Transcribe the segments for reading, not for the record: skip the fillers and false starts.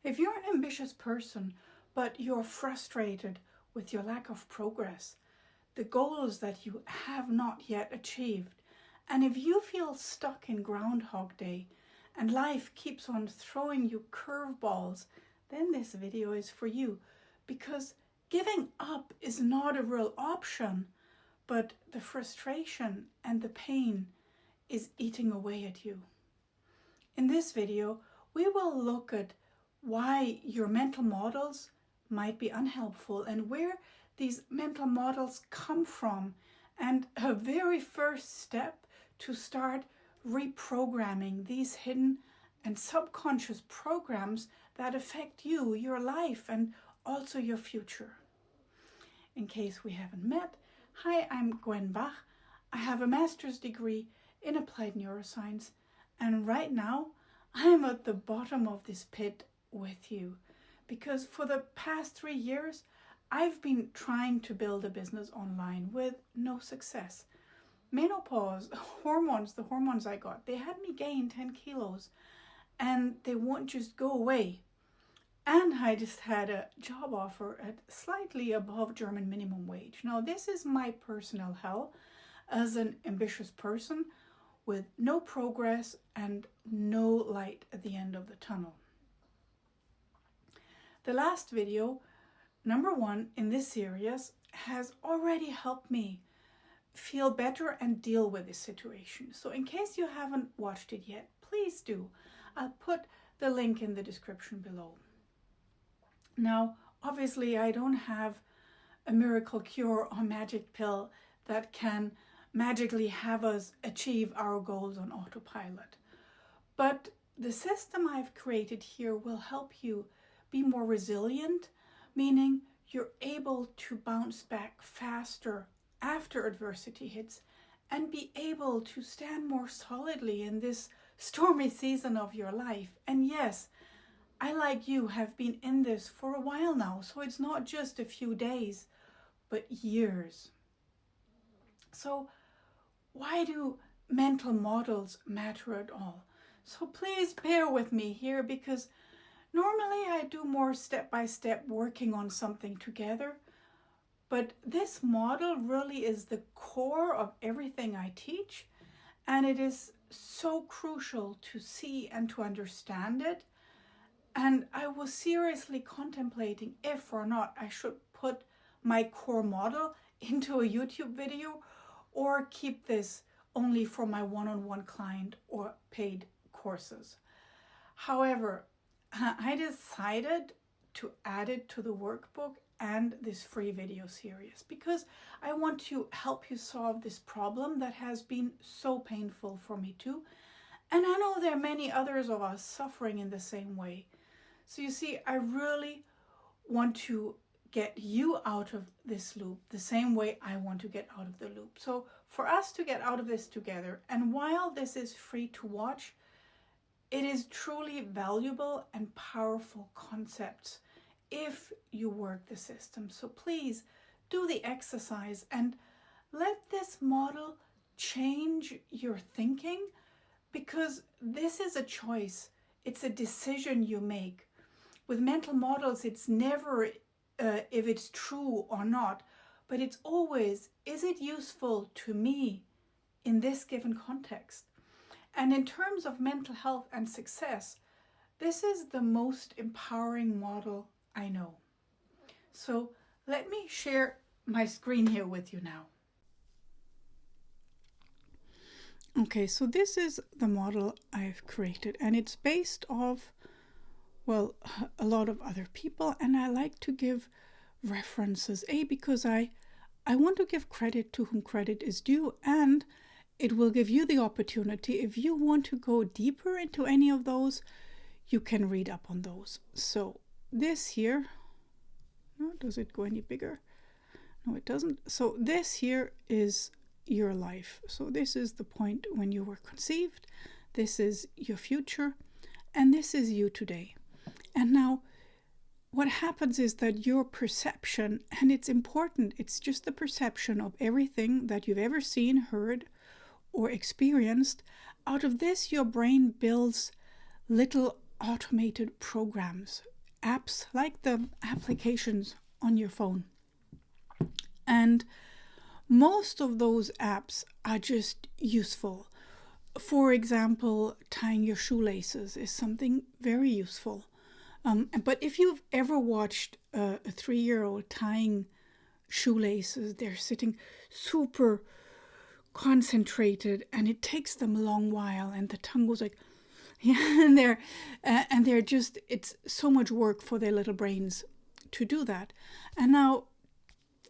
If you're an ambitious person, but you're frustrated with your lack of progress, the goals that you have not yet achieved, and if you feel stuck in Groundhog Day and life keeps on throwing you curveballs, then this video is for you, because giving up is not a real option, but the frustration and the pain is eating away at you. In this video, we will look at why your mental models might be unhelpful and where these mental models come from, and a very first step to start reprogramming these hidden and subconscious programs that affect you, your life, and also your future. In case we haven't met, hi, I'm Gwen Bach. I have a master's degree in applied neuroscience, and right now I'm at the bottom of this pit with you, because for the past 3 years I've been trying to build a business online with no success. Menopause, the hormones I got, they had me gain 10 kilos and they won't just go away. And I just had a job offer at slightly above German minimum wage. Now, this is my personal hell as an ambitious person with no progress and no light at the end of the tunnel. The last video, number 1 in this series, has already helped me feel better and deal with this situation. So in case you haven't watched it yet, please do. I'll put the link in the description below. Now, obviously, I don't have a miracle cure or magic pill that can magically have us achieve our goals on autopilot. But the system I've created here will help you be more resilient, meaning you're able to bounce back faster after adversity hits and be able to stand more solidly in this stormy season of your life. And yes, I, like you, have been in this for a while now, so it's not just a few days, but years. So why do mental models matter at all? So please bear with me here, because normally I do more step-by-step working on something together, but this model really is the core of everything I teach, and it is so crucial to see and to understand it. And I was seriously contemplating if or not I should put my core model into a YouTube video or keep this only for my one-on-one client or paid courses. However, I decided to add it to the workbook and this free video series because I want to help you solve this problem that has been so painful for me too. And I know there are many others of us suffering in the same way. So you see, I really want to get you out of this loop the same way I want to get out of the loop. So for us to get out of this together, and while this is free to watch, it is truly valuable and powerful concepts if you work the system. So please do the exercise and let this model change your thinking, because this is a choice. It's a decision you make. With mental models, it's never if it's true or not, but it's always, is it useful to me in this given context? And in terms of mental health and success, this is the most empowering model I know. So let me share my screen here with you now. Okay, so this is the model I've created, and it's based off, well, a lot of other people, and I like to give references, because I want to give credit to whom credit is due, and it will give you the opportunity, if you want to go deeper into any of those, you can read up on those. So this here, does it go any bigger? No, it doesn't. So this here is your life. So this is the point when you were conceived, this is your future, and this is you today. And now what happens is that your perception, and it's important, it's just the perception of everything that you've ever seen, heard, or experienced. Out of this, your brain builds little automated programs, apps like the applications on your phone. And most of those apps are just useful. For example, tying your shoelaces is something very useful. But if you've ever watched a 3-year-old tying shoelaces, they're sitting super concentrated and it takes them a long while and the tongue goes like, yeah, and they're just, it's so much work for their little brains to do that. And now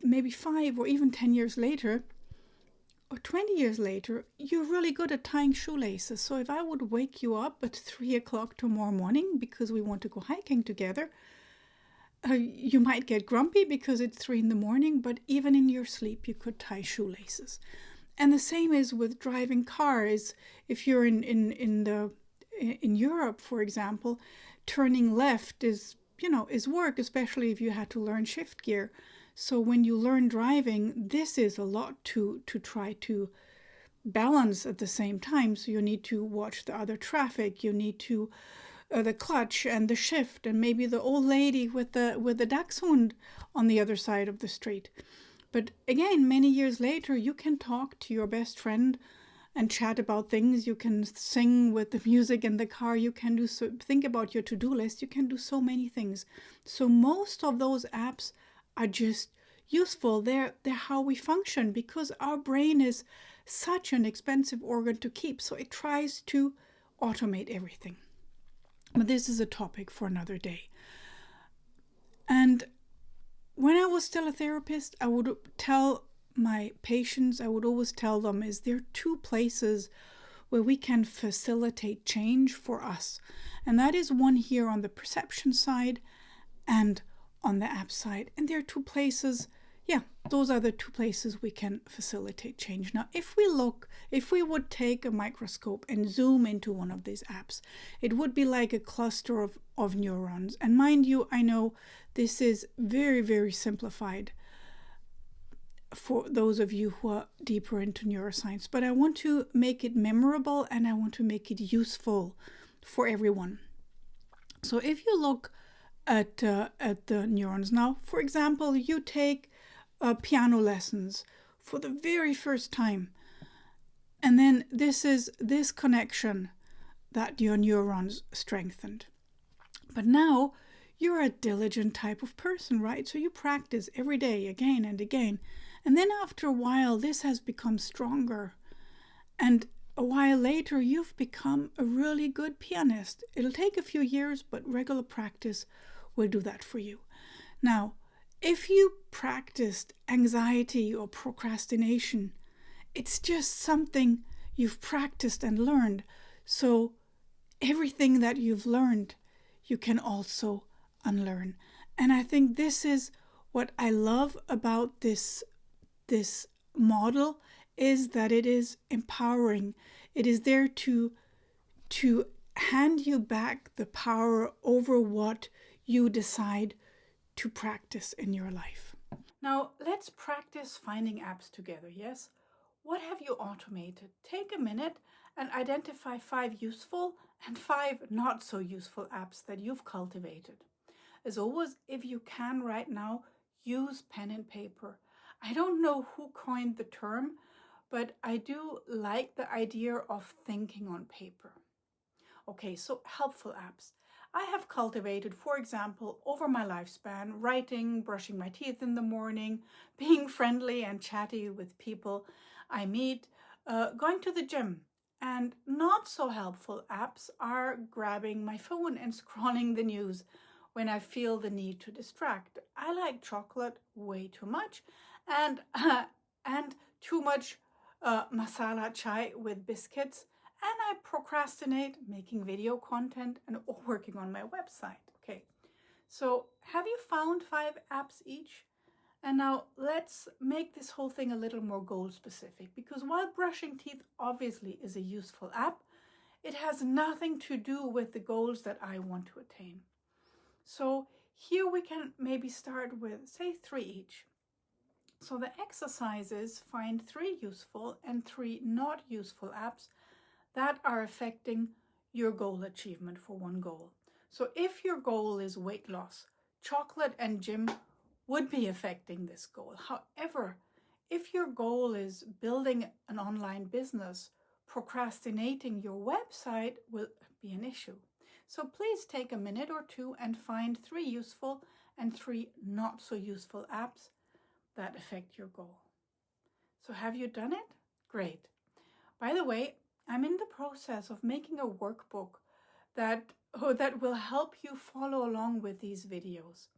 maybe 5 or even 10 years later or 20 years later, you're really good at tying shoelaces. So if I would wake you up at 3 o'clock tomorrow morning because we want to go hiking together, you might get grumpy because it's 3 in the morning, but even in your sleep, you could tie shoelaces. And the same is with driving cars. If you're in Europe, for example, turning left is work, especially if you had to learn shift gear. So when you learn driving, this is a lot to try to balance at the same time. So you need to watch the other traffic, you need to the clutch and the shift, and maybe the old lady with the dachshund on the other side of the street. But again, many years later, you can talk to your best friend and chat about things. You can sing with the music in the car. You can think about your to-do list. You can do so many things. So most of those apps are just useful. They're how we function because our brain is such an expensive organ to keep. So it tries to automate everything. But this is a topic for another day. And when I was still a therapist, I would tell my patients, I would always tell them, is there 2 places where we can facilitate change for us. And that is one here on the perception side and on the app side. And there are 2 places, those are the 2 places we can facilitate change. Now, if we would take a microscope and zoom into one of these apps, it would be like a cluster of neurons. And mind you, I know this is very, very simplified for those of you who are deeper into neuroscience, but I want to make it memorable and I want to make it useful for everyone. So if you look at the neurons now, for example, you take piano lessons for the very first time, and then this is this connection that your neurons strengthened. But now you're a diligent type of person, right? So you practice every day again and again. And then after a while, this has become stronger. And a while later, you've become a really good pianist. It'll take a few years, but regular practice will do that for you. Now, if you practiced anxiety or procrastination, it's just something you've practiced and learned. So everything that you've learned, you can also unlearn. And I think this is what I love about this model, is that it is empowering. It is there to hand you back the power over what you decide to practice in your life. Now, let's practice finding apps together, yes? What have you automated? Take a minute and identify 5 useful and 5 not so useful apps that you've cultivated. As always, if you can right now, use pen and paper. I don't know who coined the term, but I do like the idea of thinking on paper. Okay, so helpful apps. I have cultivated, for example, over my lifespan, writing, brushing my teeth in the morning, being friendly and chatty with people I meet, going to the gym. And not so helpful apps are grabbing my phone and scrolling the news when I feel the need to distract. I like chocolate way too much, and too much masala chai with biscuits, and I procrastinate making video content and working on my website. Okay, so have you found 5 apps each? And now let's make this whole thing a little more goal specific, because while brushing teeth obviously is a useful app, it has nothing to do with the goals that I want to attain. So here we can maybe start with, say, 3 each. So the exercise is find 3 useful and 3 not useful apps that are affecting your goal achievement for one goal. So if your goal is weight loss, chocolate and gym would be affecting this goal. However, if your goal is building an online business, procrastinating your website will be an issue. So please take a minute or two and find 3 useful and 3 not so useful apps that affect your goal. So have you done it? Great. By the way, I'm in the process of making a workbook that will help you follow along with these videos.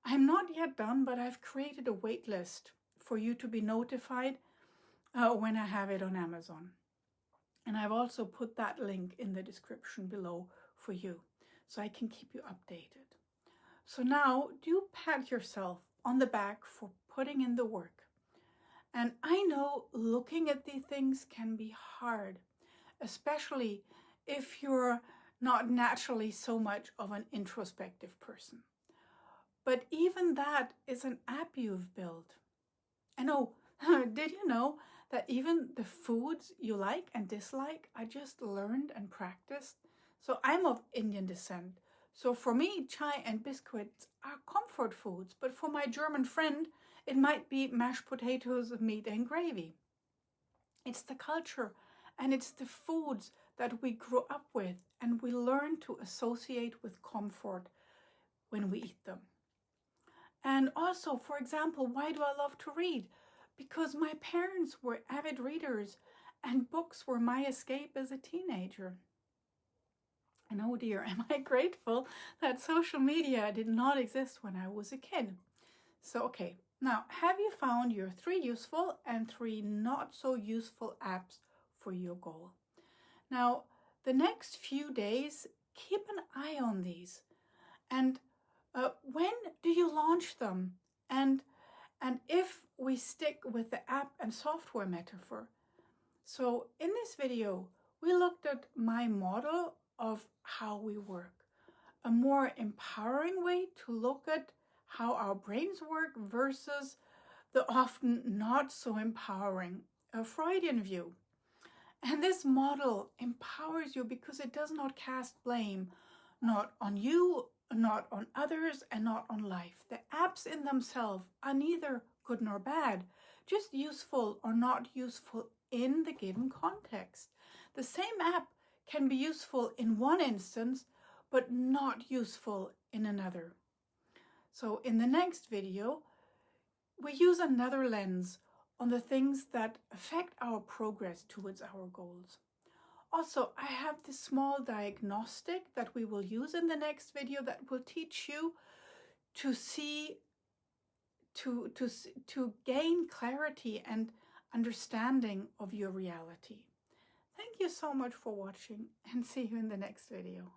I'm not yet done, but I've created a wait list for you to be notified when I have it on Amazon. And I've also put that link in the description below for you, so I can keep you updated. So now, do pat yourself on the back for putting in the work. And I know looking at these things can be hard, especially if you're not naturally so much of an introspective person. But even that is an app you've built. And oh, did you know that even the foods you like and dislike, I just learned and practiced? So I'm of Indian descent. So for me, chai and biscuits are comfort foods. But for my German friend, it might be mashed potatoes, meat and gravy. It's the culture and it's the foods that we grew up with and we learn to associate with comfort when we eat them. And also, for example, why do I love to read? Because my parents were avid readers and books were my escape as a teenager. And oh dear, am I grateful that social media did not exist when I was a kid. So, okay, now have you found your 3 useful and 3 not so useful apps for your goal? Now, the next few days, keep an eye on these. And when do you launch them? And if we stick with the app and software metaphor. So in this video, we looked at my model of how we work, a more empowering way to look at how our brains work versus the often not so empowering Freudian view. And this model empowers you because it does not cast blame, not on you, not on others, and not on life. The apps in themselves are neither good nor bad, just useful or not useful in the given context. The same app can be useful in one instance, but not useful in another. So in the next video, we use another lens on the things that affect our progress towards our goals. Also, I have this small diagnostic that we will use in the next video that will teach you to see, to gain clarity and understanding of your reality. Thank you so much for watching and see you in the next video.